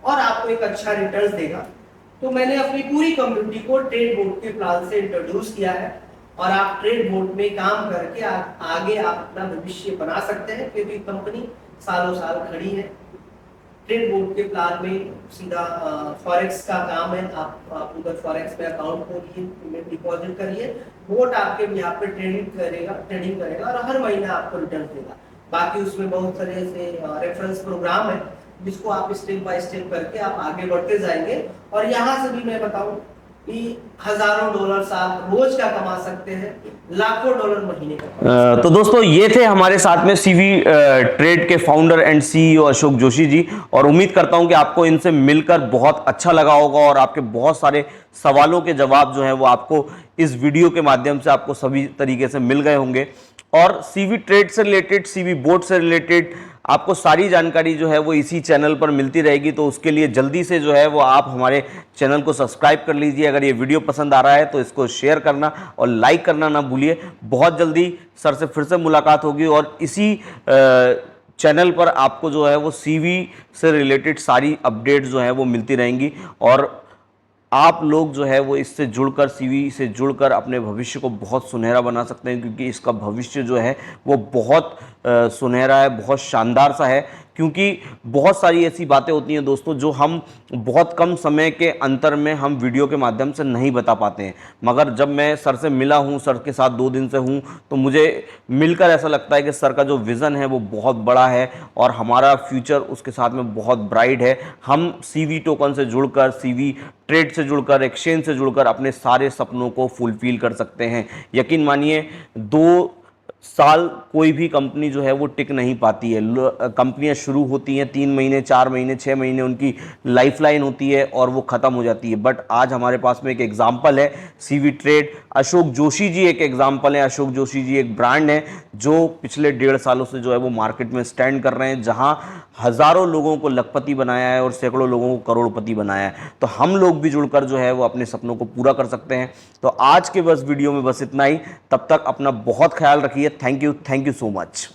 और आपको एक अच्छा रिटर्न्स देगा। तो मैंने अपनी पूरी कम्युनिटी को ट्रेड बोर्ड के प्लान से इंट्रोड्यूस किया है, और आप ट्रेड बोर्ड में काम करके आगे आप अपना भविष्य बना सकते हैं, क्योंकि कंपनी सालों साल खड़ी है। ट्रेड बोर्ड के प्लान में सीधा फॉरेक्स का काम है, आप उधर फॉरेक्स में अकाउंट खोलिए, पेमेंट डिपॉजिट करिए, बोर्ड आपके यहाँ पे ट्रेडिंग करेगा और हर महीने आपको रिटर्न देगा। बाकी उसमें बहुत सारे ऐसे रेफरेंस प्रोग्राम है, जिसको आप स्टेप बाय स्टेप करके आप आगे बढ़ते जाएंगे। और यहाँ से भी मैं बताऊं कि हजारों डॉलर आप रोज का कमा सकते हैं, लाखों डॉलर महीने का। तो दोस्तों, ये थे हमारे साथ में सीवी ट्रेड के founder and CEO Ashok Joshi ji, और उम्मीद करता हूं कि आपको इनसे मिलकर बहुत अच्छा लगा होगा, और आपके बहुत सारे सवालों के जवाब जो हैं वो आपको इस वीडियो के माध्यम से आपको सभी तरीके से मिल गए होंगे। और सीवी ट्रेड से रिलेटेड, सीवी बोर्ड से रिलेटेड आपको सारी जानकारी जो है वो इसी चैनल पर मिलती रहेगी। तो उसके लिए जल्दी से जो है वो आप हमारे चैनल को सब्सक्राइब कर लीजिए। अगर ये वीडियो पसंद आ रहा है तो इसको शेयर करना और लाइक करना ना भूलिए। बहुत जल्दी सर से फिर से मुलाकात होगी, और इसी चैनल पर आपको जो है वो सीवी से रिलेटेड सारी अपडेट जो है वो मिलती रहेंगी, और आप लोग जो है वो इससे जुड़कर, सीवी से जुड़कर अपने भविष्य को बहुत सुनहरा बना सकते हैं, क्योंकि इसका भविष्य जो है वो बहुत सुनहरा है, बहुत शानदार सा है। क्योंकि बहुत सारी ऐसी बातें होती हैं दोस्तों जो हम बहुत कम समय के अंतर में हम वीडियो के माध्यम से नहीं बता पाते हैं, मगर जब मैं सर से मिला हूं, सर के साथ 2 दिन से हूं, तो मुझे मिलकर ऐसा लगता है कि सर का जो विज़न है वो बहुत बड़ा है, और हमारा फ्यूचर उसके साथ में बहुत ब्राइट है। हम सीवी टोकन से जुड़कर, सीवी ट्रेड से जुड़कर, एक्सचेंज से जुड़कर अपने सारे सपनों को फुलफिल कर सकते हैं। यकीन मानिए, 2 साल कोई भी कंपनी जो है वो टिक नहीं पाती है। कंपनियां शुरू होती हैं 3 महीने, 4 महीने, 6 महीने उनकी लाइफलाइन होती है और वो ख़त्म हो जाती है। बट आज हमारे पास में एक एग्जांपल है सीवी ट्रेड। अशोक जोशी जी एक एग्जांपल है। अशोक जोशी जी एक ब्रांड है जो पिछले 1.5 सालों से जो है वो मार्केट में स्टैंड कर रहे हैं, जहां हज़ारों लोगों को लखपति बनाया है और सैकड़ों लोगों को करोड़पति बनाया है। तो हम लोग भी जुड़कर जो है वो अपने सपनों को पूरा कर सकते हैं। तो आज के बस वीडियो में बस इतना ही। तब तक अपना बहुत ख्याल रखिए। Thank you so much.